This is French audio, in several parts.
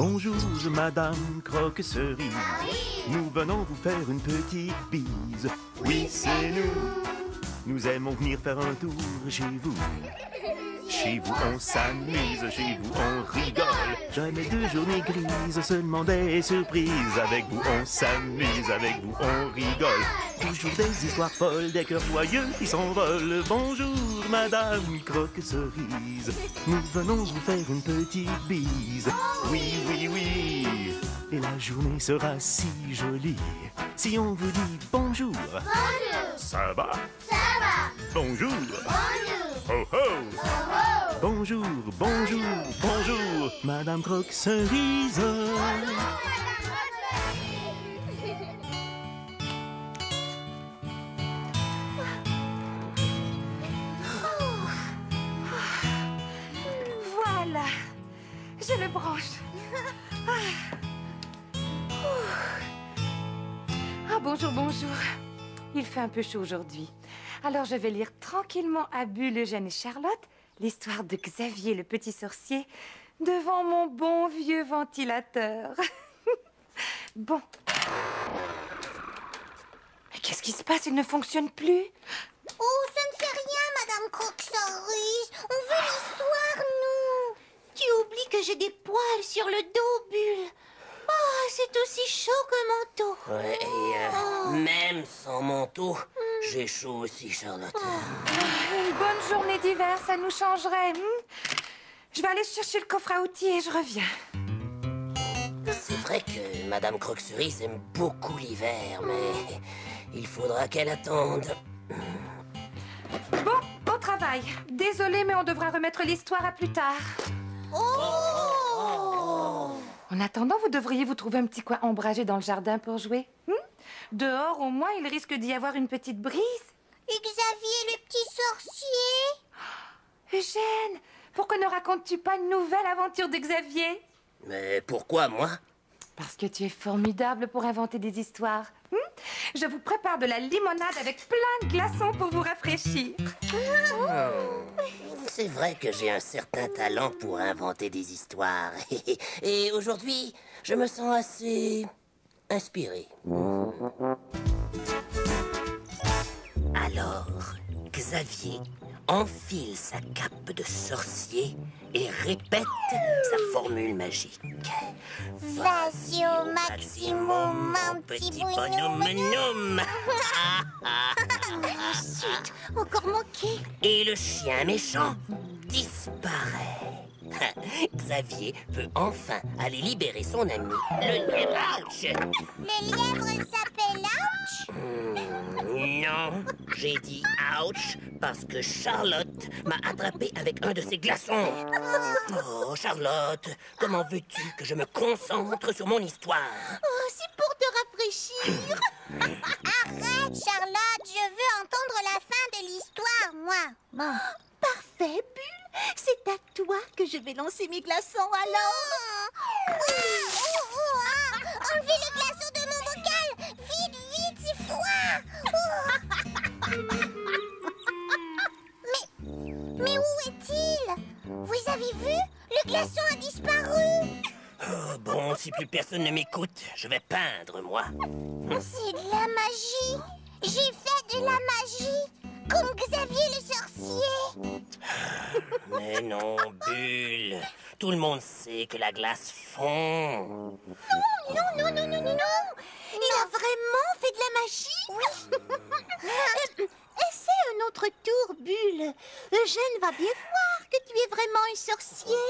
Bonjour, Madame Croque-Cerise. Nous venons vous faire une petite bise. Oui, c'est nous. Nous aimons venir faire un tour chez vous. Chez vous, on s'amuse. Chez vous, on rigole. Jamais de journées grises, seulement des surprises. Avec vous, on s'amuse. Avec vous, on rigole. Toujours des histoires folles, des cœurs joyeux qui s'envolent. Bonjour, Madame Croque-Cerise. Nous venons vous faire une petite bise. Oui, oui, oui. Et la journée sera si jolie si on vous dit bonjour. Bonjour. Ça va? Ça va. Bonjour. Bonjour. Ho, ho. Oh, oh. Bonjour, bonjour, bonjour, Madame Croque-Cerise. Voilà, je le branche. Ah, bonjour, bonjour. Il fait un peu chaud aujourd'hui. Alors je vais lire tranquillement à Bulle, Eugène et Charlotte l'histoire de Xavier le petit sorcier devant mon bon vieux ventilateur. Bon. Mais qu'est-ce qui se passe? Il ne fonctionne plus. Oh, ça ne fait rien, Madame Croque-Cerise. On veut l'histoire, nous. Tu oublies que j'ai des poils sur le dos, Bulle. Oh, c'est aussi chaud que manteau. Ouais, et même sans manteau, j'ai chaud aussi, Charlotte. Une bonne journée d'hiver, ça nous changerait. Je vais aller chercher le coffre à outils et je reviens. C'est vrai que Madame Croque-Cerise aime beaucoup l'hiver, mais il faudra qu'elle attende. Bon, au travail. Désolée, mais on devra remettre l'histoire à plus tard. Oh! En attendant, vous devriez vous trouver un petit coin ombragé dans le jardin pour jouer. Dehors, au moins, il risque d'y avoir une petite brise. Et Xavier, le petit sorcier? Eugène, pourquoi ne racontes-tu pas une nouvelle aventure de Xavier? Mais pourquoi moi? Parce que tu es formidable pour inventer des histoires. Je vous prépare de la limonade avec plein de glaçons pour vous rafraîchir. C'est vrai que j'ai un certain talent pour inventer des histoires. Et aujourd'hui, je me sens assez inspiré. Alors, Xavier enfile sa cape de sorcier et répète sa formule magique. Vas-y au maximum, mon petit bonhomme. Chut, encore manqué. Et le chien méchant disparaît. Xavier peut enfin aller libérer son ami, le lièvre. Ouch! Le lièvre s'appelle Ouch? Non, j'ai dit ouch parce que Charlotte m'a attrapé avec un de ses glaçons. Oh, Charlotte, comment veux-tu que je me concentre sur mon histoire? Oh, c'est pour te rafraîchir. Arrête, Charlotte, je veux entendre la fin de l'histoire, moi. Bon. Parfait, Bulle. C'est à toi que je vais lancer mes glaçons alors. Enlevez les glaçons de mon bocal. Vite, vite, c'est froid. Mais où est-il? Vous avez vu? Le glaçon a disparu. Oh, bon, si plus personne ne m'écoute, je vais peindre, moi. C'est de la magie. J'ai fait de la magie. Comme Xavier le sorcier. Mais non, Bulle. Tout le monde sait que la glace fond. Non. Il a vraiment fait de la magie? Oui. Essaie un autre tour, Bulle. Eugène va bien voir que tu es vraiment un sorcier.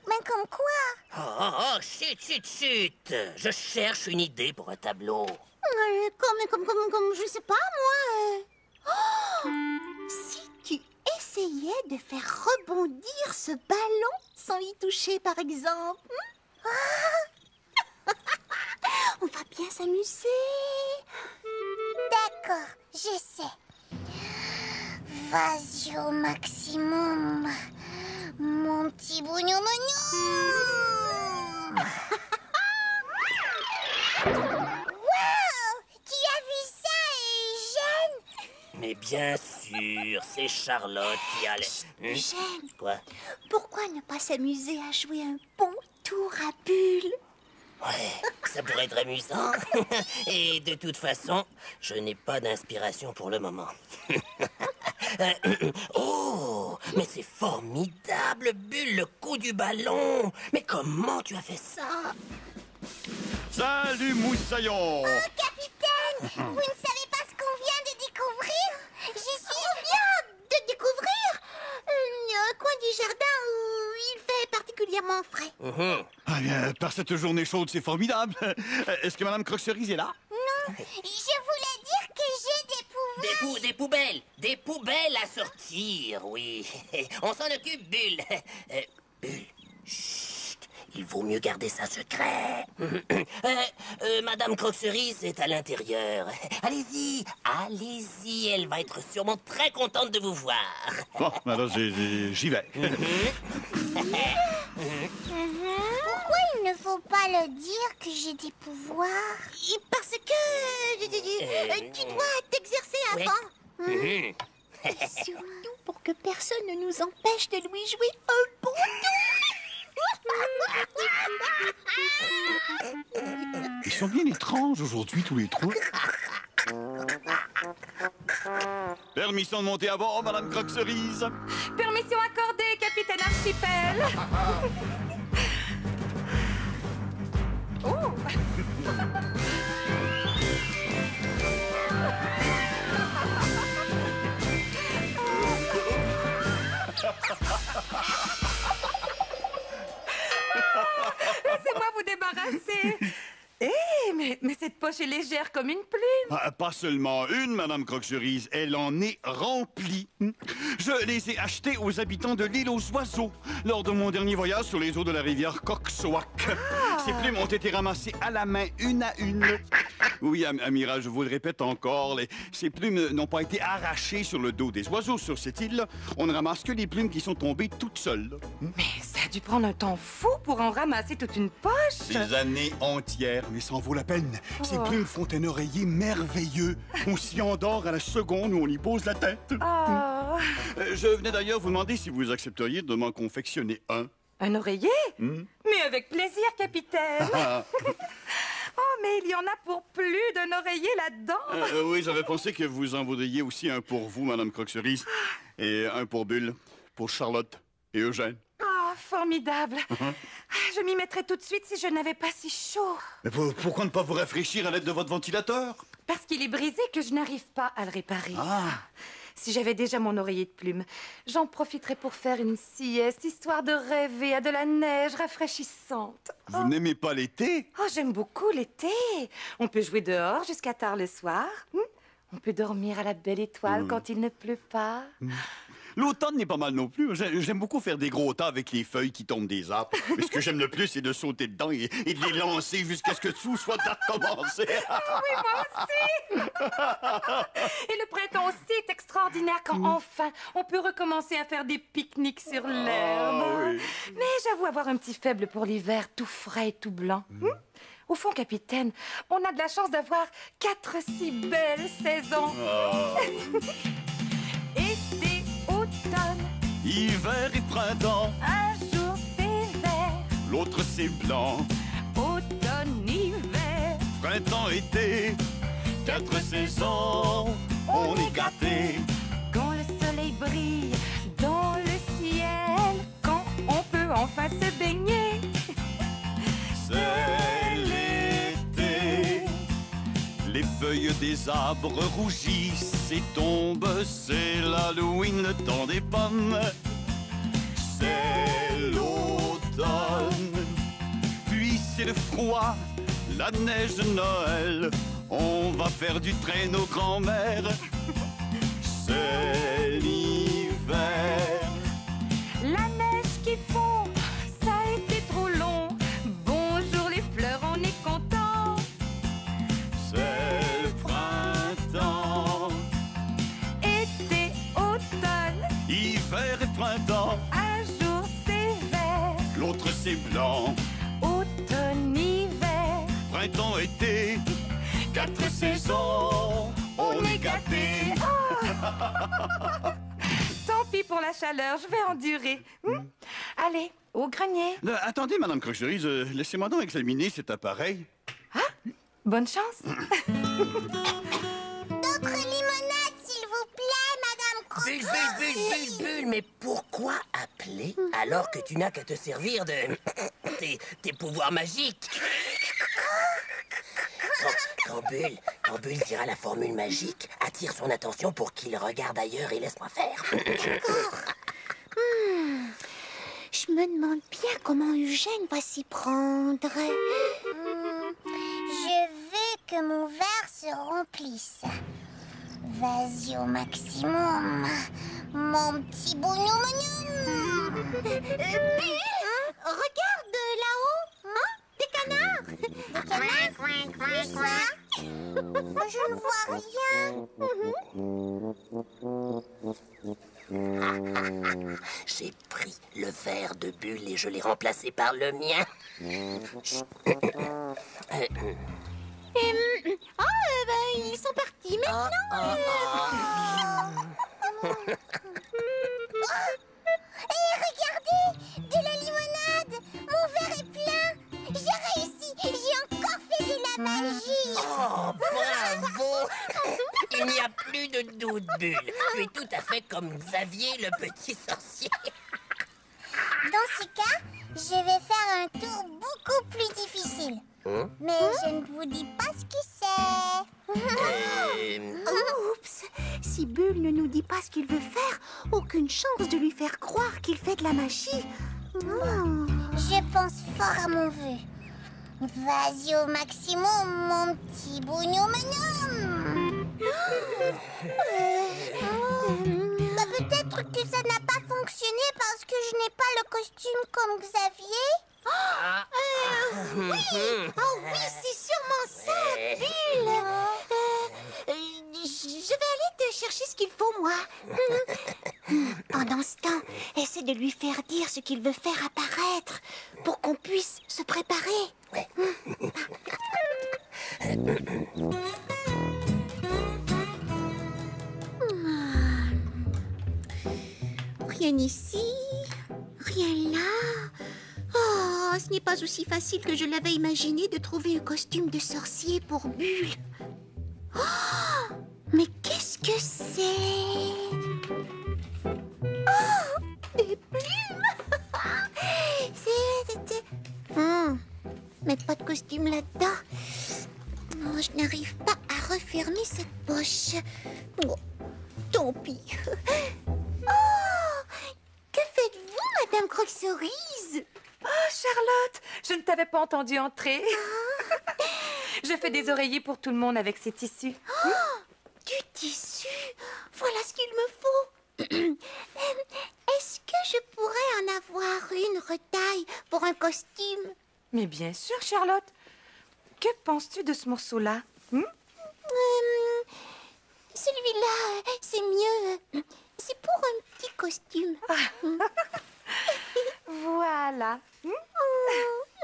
Mais comme quoi? Oh, chut. Je cherche une idée pour un tableau. Comme, je sais pas, moi. Si tu essayais de faire rebondir ce ballon sans y toucher, par exemple. On va bien s'amuser. D'accord, j'essaie. Vas-y au maximum, mon petit bonhomme. Wow! Tu as vu ça, Eugène? Mais bien sûr, c'est Charlotte qui a le... Eugène, Quoi? pourquoi ne pas s'amuser à jouer un bon tour à bulles? Ouais, ça pourrait être amusant. Et de toute façon, je n'ai pas d'inspiration pour le moment. Oh, mais c'est formidable, Bulle, le coup du ballon. Mais comment tu as fait ça? Salut, Moussaillon! Capitaine, vous ne savez pas ce qu'on vient de découvrir? J'y suis bien de découvrir un coin du jardin où il fait particulièrement frais. Ah bien, par cette journée chaude, c'est formidable. Est-ce que Madame Croque-Cerise est là? Non, je voulais dire que j'ai des pouvoirs. Des poubelles à sortir, oui. On s'en occupe, Bulle. Bulle, chut, il vaut mieux garder ça secret. Madame Croque-Cerise est à l'intérieur. Allez-y, elle va être sûrement très contente de vous voir. Bon, alors j'y vais. Pourquoi il ne faut pas le dire que j'ai des pouvoirs? Parce que tu dois t'exercer avant. Oui. Et surtout pour que personne ne nous empêche de lui jouer un bon tour. Ils sont bien étranges aujourd'hui, tous les trois. Permission de monter à bord, Madame Croque-Cerise. Permission accordée, capitaine Archipel. Oh. Laissez-moi vous débarrasser. Mais cette poche est légère comme une plume. Ah, pas seulement une, Madame Croque-Cerise, elle en est remplie. Je les ai achetées aux habitants de l'île aux oiseaux lors de mon dernier voyage sur les eaux de la rivière Coxswack. Ces plumes ont été ramassées à la main, une à une. Oui, amiral, je vous le répète encore, ces plumes n'ont pas été arrachées sur le dos des oiseaux sur cette île. On ne ramasse que les plumes qui sont tombées toutes seules. Mais ça a dû prendre un temps fou pour en ramasser toute une poche. Des années entières, mais ça en vaut la peine. Ces plumes font un oreiller merveilleux. On s'y endort à la seconde où on y pose la tête. Oh. Je venais d'ailleurs vous demander si vous accepteriez de m'en confectionner un. Un oreiller? Mais avec plaisir, capitaine. Oh, mais il y en a pour plus d'un oreiller là-dedans. Oui, j'avais pensé que vous en voudriez aussi un pour vous, Madame Croque-Cerise, et un pour Bulle, pour Charlotte et Eugène. Oh, formidable. Je m'y mettrais tout de suite si je n'avais pas si chaud. Mais pourquoi ne pas vous rafraîchir à l'aide de votre ventilateur? Parce qu'il est brisé que je n'arrive pas à le réparer. Ah. Si j'avais déjà mon oreiller de plumes, j'en profiterais pour faire une sieste, histoire de rêver à de la neige rafraîchissante. Vous n'aimez pas l'été? Oh, j'aime beaucoup l'été. On peut jouer dehors jusqu'à tard le soir. On peut dormir à la belle étoile quand il ne pleut pas. L'automne n'est pas mal non plus. J'aime beaucoup faire des gros tas avec les feuilles qui tombent des arbres. Mais ce que j'aime le plus, c'est de sauter dedans et de les lancer jusqu'à ce que tout soit à recommencer. Oui, moi aussi. Et le printemps aussi est extraordinaire quand enfin on peut recommencer à faire des pique-niques sur l'herbe. Oui. Mais j'avoue avoir un petit faible pour l'hiver tout frais et tout blanc. Au fond, capitaine, on a de la chance d'avoir 4 si belles saisons. Été, automne, Hiver et printemps, un jour c'est vert. l'autre c'est blanc. Automne, hiver, Printemps, été, 4 saisons, on est gâtés. quand le soleil brille dans le ciel, quand on peut enfin se baigner. C'est l'été. Les feuilles des arbres rougissent et tombent. C'est l'Halloween, le temps des pommes. C'est l'automne. Puis c'est le froid, la neige de Noël. On va faire du traîneau grand-mère. C'est l'hiver. La neige qui fond, ça a été trop long. Bonjour les fleurs, on est content. C'est le printemps. Été, automne, Hiver et printemps. un jour c'est vert. L'autre c'est blanc. Automne, hiver, Printemps, été, 4 saisons, on est gâtés. oh, Tant pis pour la chaleur, je vais endurer. Allez, au grenier. Attendez, Madame Croque-Cerise, laissez-moi donc examiner cet appareil. Bonne chance. D'autres limonades, s'il vous plaît, Madame Bulle, Croque-Cerise. Bulle, mais pourquoi appeler alors que tu n'as qu'à te servir de tes pouvoirs magiques? Quand Bulle dira la formule magique, attire son attention pour qu'il regarde ailleurs et laisse-moi faire. Je me demande bien comment Eugène va s'y prendre. Je veux que mon verre se remplisse. Vas-y au maximum, mon petit bonhomme. Bulle, regarde là-haut. Hein? Des canards. Des canards? Où ça? Je ne vois rien. J'ai pris le verre de Bulle et je l'ai remplacé par le mien. Ils sont partis maintenant. Hé, regardez, de la limonade. Mon verre est plein. J'ai réussi. J'ai encore fait de la magie. Oh, bravo! Il n'y a plus de doute, Bulle. Tu es tout à fait comme Xavier, le petit sorcier. Dans ce cas, je vais faire un tour beaucoup plus difficile. Mais je ne vous dis pas ce que c'est. Oups! Si Bulle ne nous dit pas ce qu'il veut faire, aucune chance de lui faire croire qu'il fait de la magie. Je pense fort à mon vœu. Vas-y au maximum, mon petit bonhomme. Peut-être que ça n'a pas fonctionné parce que je n'ai pas le costume comme Xavier. Oui, c'est sûrement ça, Bulle. Je vais aller te chercher ce qu'il faut, moi. Pendant ce temps, essaie de lui faire dire ce qu'il veut faire apparaître pour qu'on puisse se préparer. Ouais. Rien ici, rien là. Oh, ce n'est pas aussi facile que je l'avais imaginé de trouver un costume de sorcier pour Bulle. Oh, mais qu'est-ce que c'est? Oh, des plumes. Mais pas de costume là-dedans. Oh, je n'arrive pas à refermer cette poche. Oh, tant pis. Oh, que faites-vous, Madame Croque-Cerise? Oh, Charlotte, je ne t'avais pas entendu entrer. Je fais des oreillers pour tout le monde avec ces tissus. Oh, du tissu. Voilà ce qu'il me faut. Est-ce que je pourrais en avoir une retaille pour un costume? Mais bien sûr, Charlotte. Que penses-tu de ce morceau-là? Celui-là, c'est mieux. C'est pour un petit costume. Voilà.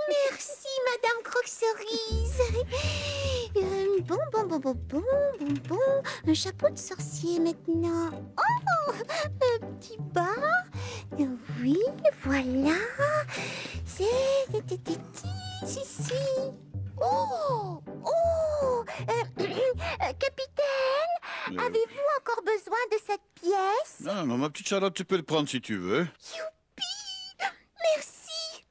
Merci, Madame Croque-Cerise. Bon. Un chapeau de sorcier maintenant. Oh, un petit bas. Oui, voilà. C'est ici. Oh. Capitaine, avez-vous encore besoin de cette pièce? Non, ma petite Charlotte, tu peux le prendre si tu veux. Youpi! Merci!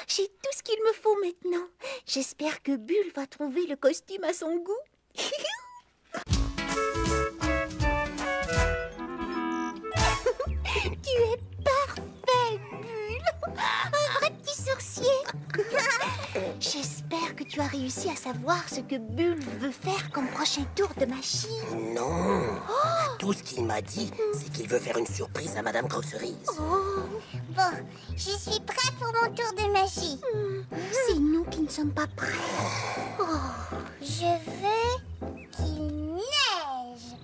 J'ai tout ce qu'il me faut maintenant. J'espère que Bulle va trouver le costume à son goût. Tu es parfait, Bulle! Un vrai petit sorcier! J'espère que tu as réussi à savoir ce que Bulle veut faire comme prochain tour de magie. Non. Tout ce qu'il m'a dit, c'est qu'il veut faire une surprise à Madame Croque-Cerise. Bon, je suis prête pour mon tour de magie. C'est nous qui ne sommes pas prêts. Je veux qu'il neige.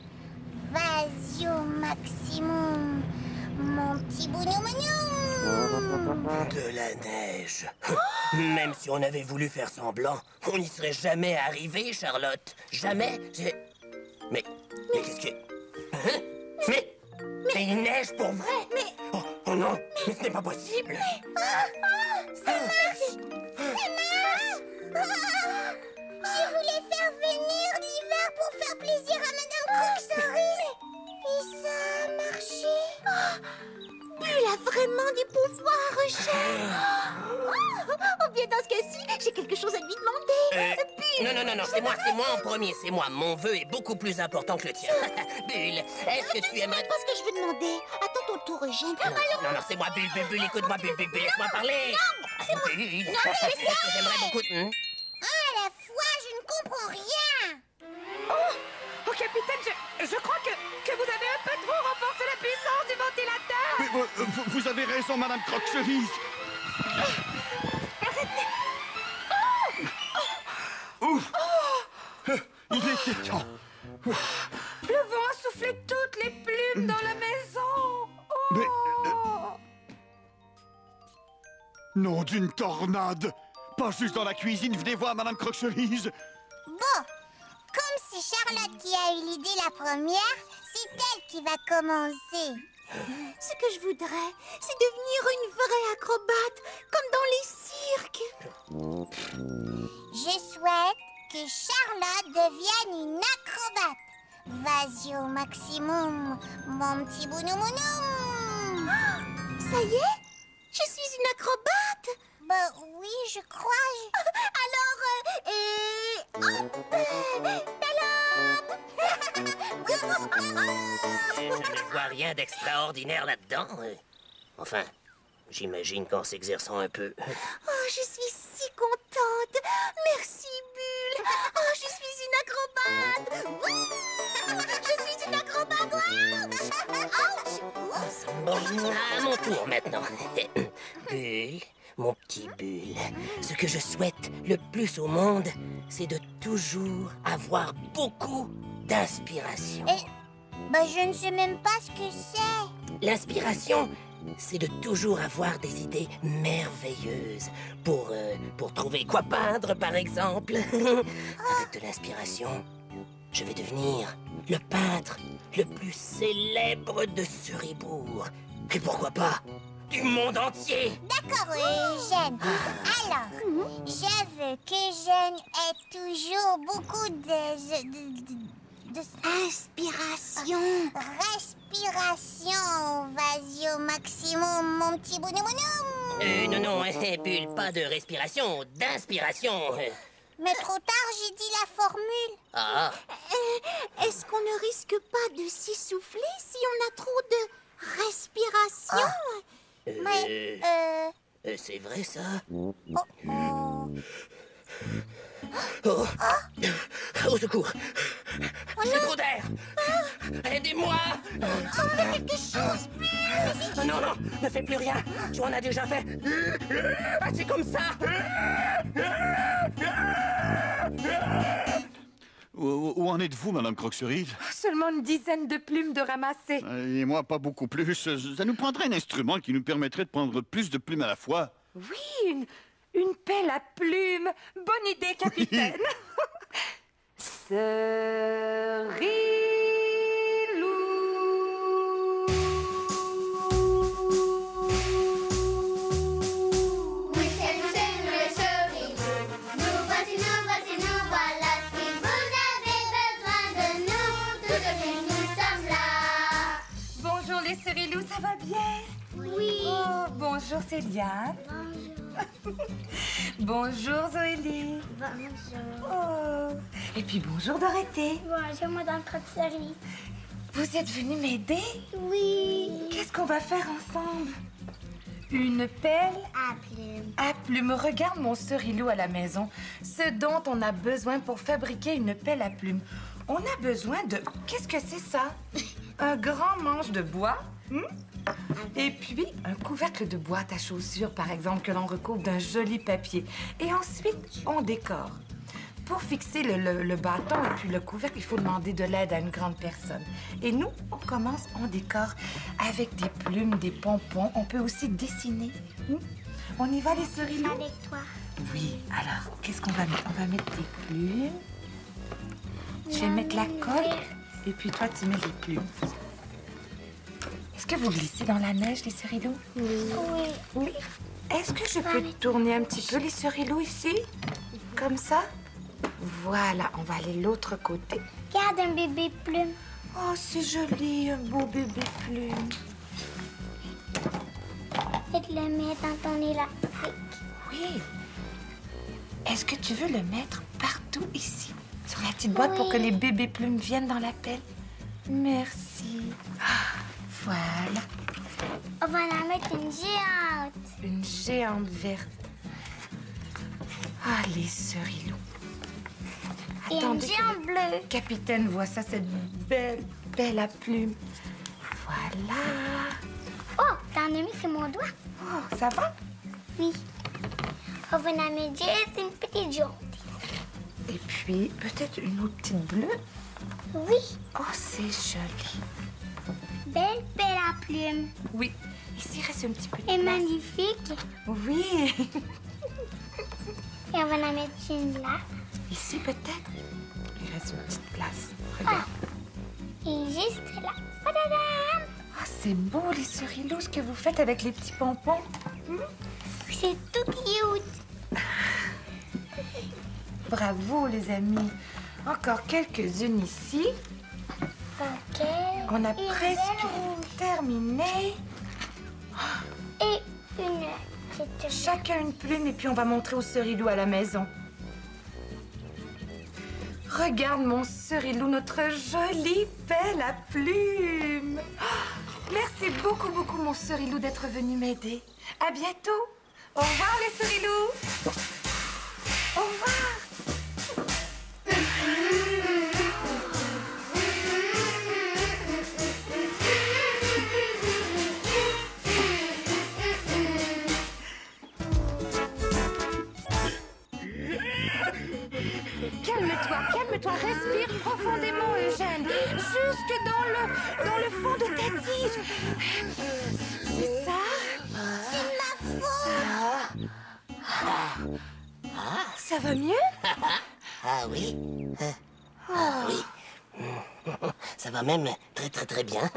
Vas-y au maximum, mon petit bonhomme. De la neige. Même si on avait voulu faire semblant, on n'y serait jamais arrivé, Charlotte. Jamais. Mais qu'est-ce que... Hein? Mais il neige pour vrai? Oh non, mais ce n'est pas possible. Ça marche. Je voulais faire venir l'hiver pour faire plaisir à Madame Croque-Cerise. Et ça a marché. Bulle a vraiment des pouvoirs, chef. Oh, bien dans ce cas-ci, j'ai quelque chose à lui demander. Non, c'est moi en premier, c'est moi. Mon vœu est beaucoup plus important que le tien. Bulle, est-ce que tu aimerais... C'est pas ce que je veux demander. Attends ton tour, Eugène. Non, c'est moi, Bulle, écoute-moi, Bulle, laisse-moi parler. Bulle, est-ce que j'aimerais beaucoup... À la fois, je ne comprends rien. Oh, capitaine, je crois que vous avez un peu trop renforcé la puissance du ventilateur. Mais, vous avez raison, Madame Croque-Cerise. Ouf. Il était temps. Le vent a soufflé toutes les plumes dans la maison. Oh. Mais... nom d'une tornade. Pas juste dans la cuisine, venez voir, Madame Croque-Cerise. Bon, comme c'est Charlotte qui a eu l'idée la première, c'est elle qui va commencer. Ce que je voudrais, c'est devenir une vraie acrobate, comme dans les cirques. Je souhaite que Charlotte devienne une acrobate. Vas-y au maximum, mon petit bounoumounum. Ça y est? Je suis une acrobate? Bah oui, je crois. Alors, Je ne vois rien d'extraordinaire là-dedans. Enfin, j'imagine qu'en s'exerçant un peu... Oh, je suis si contente. Merci, Bulle. Oh, je suis une acrobate. Je suis une acrobate. Ouch. À mon tour maintenant. Bulle, mon petit Bulle, ce que je souhaite le plus au monde, c'est de toujours avoir beaucoup d'inspiration. Bah je ne sais même pas ce que c'est. L'inspiration, c'est de toujours avoir des idées merveilleuses pour trouver quoi peindre, par exemple. Avec de l'inspiration, je vais devenir le peintre le plus célèbre de Suribourg. Et pourquoi pas du monde entier. D'accord, Eugène. Alors, je veux qu'Eugène ait toujours beaucoup Inspiration. respiration. Vas-y au maximum, mon petit bounoumounum. Non, Bulle, pas de respiration, d'inspiration. Mais trop tard, j'ai dit la formule. Ah, Est-ce qu'on ne risque pas de s'essouffler si on a trop de respiration? Mais, c'est vrai ça? oh. Oh, au secours! J'ai trop d'air! Aidez-moi! Quelque chose. Non, ne fais plus rien! Tu en as déjà fait! C'est comme ça! Où en êtes-vous, Madame Croque-Cerise? Seulement une dizaine de plumes de ramasser. Et moi, pas beaucoup plus. Ça nous prendrait un instrument qui nous permettrait de prendre plus de plumes à la fois. Oui, une pelle à plumes. Bonne idée, capitaine. Oui, c'est nous les cerilous. Nous voici, nous voilà. Si vous avez besoin de nous, tout de suite nous sommes là. Bonjour les cerilous, ça va bien? Oui. Oh, bonjour Célia. Bonjour Zoélie. Bonjour. Oh. Et puis bonjour Dorothée. Bonjour, Madame Croque-Cerise. Vous êtes venue m'aider? Oui. Qu'est-ce qu'on va faire ensemble? Une pelle À plume. à plumes. Regarde mon cerilou à la maison. Ce dont on a besoin pour fabriquer une pelle à plumes. On a besoin de... Qu'est-ce que c'est ça? Un grand manche de bois. Et puis, un couvercle de boîte à chaussures, par exemple, que l'on recouvre d'un joli papier. Et ensuite, on décore. Pour fixer le bâton et puis le couvercle, il faut demander de l'aide à une grande personne. Et nous, on commence, on décore avec des plumes, des pompons. On peut aussi dessiner. On y va, les cerilous? Avec toi. Oui. Alors, qu'est-ce qu'on va mettre? On va mettre des plumes. Je vais mettre la colle. Et puis toi, tu mets les plumes. Est-ce que vous glissez dans la neige, les Cerilous? Oui. Oui. Est-ce que je peux tourner un petit peu les Cerilous ici? Comme ça? Voilà, on va aller de l'autre côté. Regarde un bébé plume. Oh, c'est joli, un beau bébé plume. Et de le mettre dans ton élastique. Oui. Est-ce que tu veux le mettre partout ici, sur la petite boîte, pour que les bébés plumes viennent dans la pelle? Merci. Ah, voilà. On va en mettre une géante. Une géante verte. Ah, les Cerilous. Et une Attendez que géante bleue. le capitaine voit ça, cette belle à plumes. Voilà. Oh, t'en as mis sur mon doigt? Oh, ça va? Oui. On va en mettre juste une petite jaune. Et puis, peut-être une autre petite bleue? Oui. Oh, c'est joli. Belle à plume. Oui. Ici, il reste un petit peu de Et place. magnifique. Oui. Et on va en mettre une là. Ici, peut-être? Il reste une petite place. Regarde. Et juste là. Tadadam! Ah, c'est beau, les Cerilous, ce que vous faites avec les petits pompons. C'est tout cute. Bravo, les amis. Encore quelques-unes ici. Ok. On a Une presque belle rouge. terminé. Et une petite Chacun une plume et puis on va montrer aux Cerilous à la maison. Regarde mon Cerilou, notre jolie pelle à plumes. Oh, merci beaucoup, mon Cerilou, d'être venu m'aider. À bientôt. Au revoir, les Cerilous. Au revoir. Calme-toi, respire profondément, Eugène. Jusque dans le fond de ta tige. C'est ça? C'est ma faute. Ça va mieux? Ah oui? Ah oui. Ça va même très bien.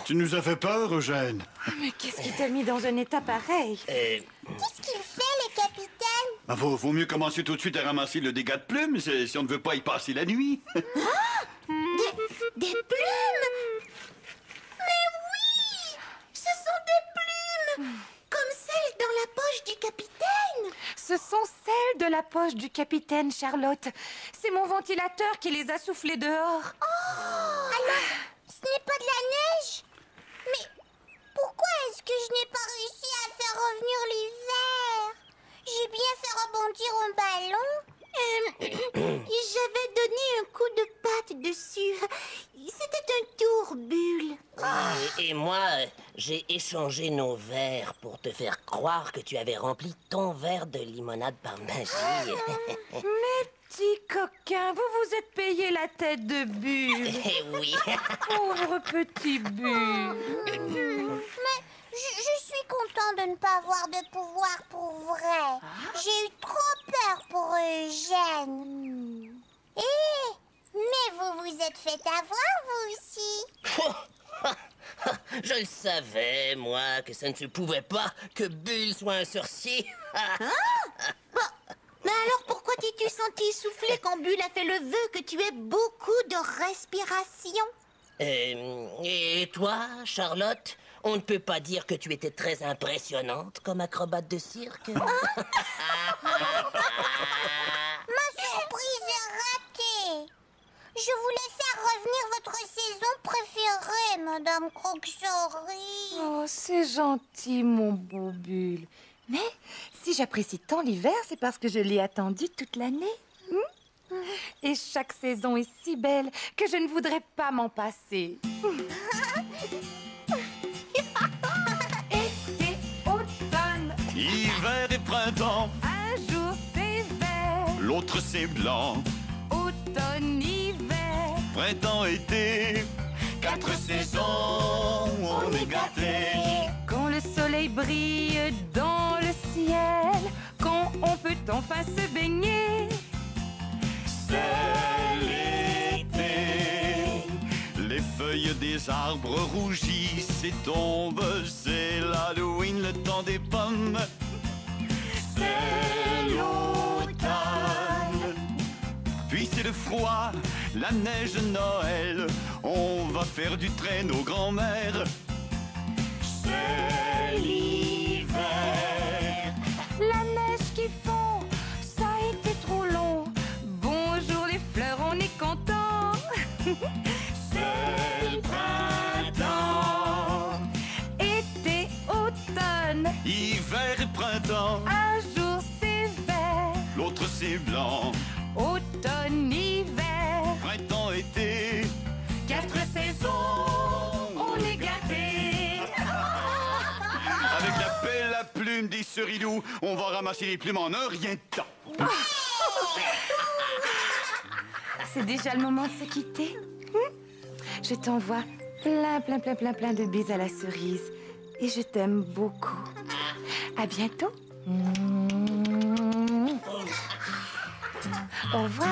Tu nous as fait peur, Eugène. Mais qu'est-ce qui t'a mis dans un état pareil? Qu'est-ce qu'il fait, le capitaine? Bah, vaut mieux commencer tout de suite à ramasser le dégât de plumes si on ne veut pas y passer la nuit. Des plumes? Mais oui! Ce sont des plumes! Comme celles dans la poche du capitaine! Ce sont celles de la poche du capitaine, Charlotte. C'est mon ventilateur qui les a soufflées dehors. Alors, ce n'est pas de la neige? Mais pourquoi est-ce que je n'ai pas réussi à faire revenir l'hiver? J'ai bien fait rebondir un ballon. J'avais donné un coup de patte dessus. C'était un tourbule. Et moi, j'ai échangé nos verres pour te faire croire que tu avais rempli ton verre de limonade par magie. Mes petits coquins, vous vous êtes payé la tête de Bulle. Eh oui. Pauvre petit Bulle. Mais je suis content de ne pas avoir de pouvoir pour vrai. J'ai eu trop peur pour Eugène. Mais vous vous êtes fait avoir, vous aussi. Je le savais, moi, que ça ne se pouvait pas que Bulle soit un sorcier. Mais alors pourquoi t'es-tu senti essoufflé quand Bulle a fait le vœu que tu aies beaucoup de respiration? Et toi, Charlotte, on ne peut pas dire que tu étais très impressionnante comme acrobate de cirque. Ma surprise est ratée. Je voulais faire revenir votre saison préférée, Madame Croque-Souris. Oh, c'est gentil, mon beau Bulle. Mais si j'apprécie tant l'hiver, c'est parce que je l'ai attendu toute l'année. Et chaque saison est si belle que je ne voudrais pas m'en passer. Été, automne, Hiver et printemps, un jour c'est vert. l'autre c'est blanc. Automne, hiver, Printemps, été, 4 saisons, on est gâtés. quand le soleil brille dans le ciel, quand on peut enfin se baigner. C'est l'été, les feuilles des arbres rougissent et tombent. C'est l'Halloween, le temps des pommes. C'est l'automne. Puis c'est le froid, la neige, Noël. On va faire du traîneau, grand-mère. C'est l'hiver. La neige qui fond, ça a été trop long. Bonjour les fleurs, on est contents. C'est le printemps. Été, automne, Hiver et printemps. un jour c'est vert. L'autre c'est blanc. Automne, hiver, Printemps, été. 4 saisons, on est gâtés. Avec la pelle à plume des cerilous, on va ramasser les plumes en un rien de temps. C'est déjà le moment de se quitter. Je t'envoie plein de bises à la cerise. Et je t'aime beaucoup. À bientôt. Au revoir.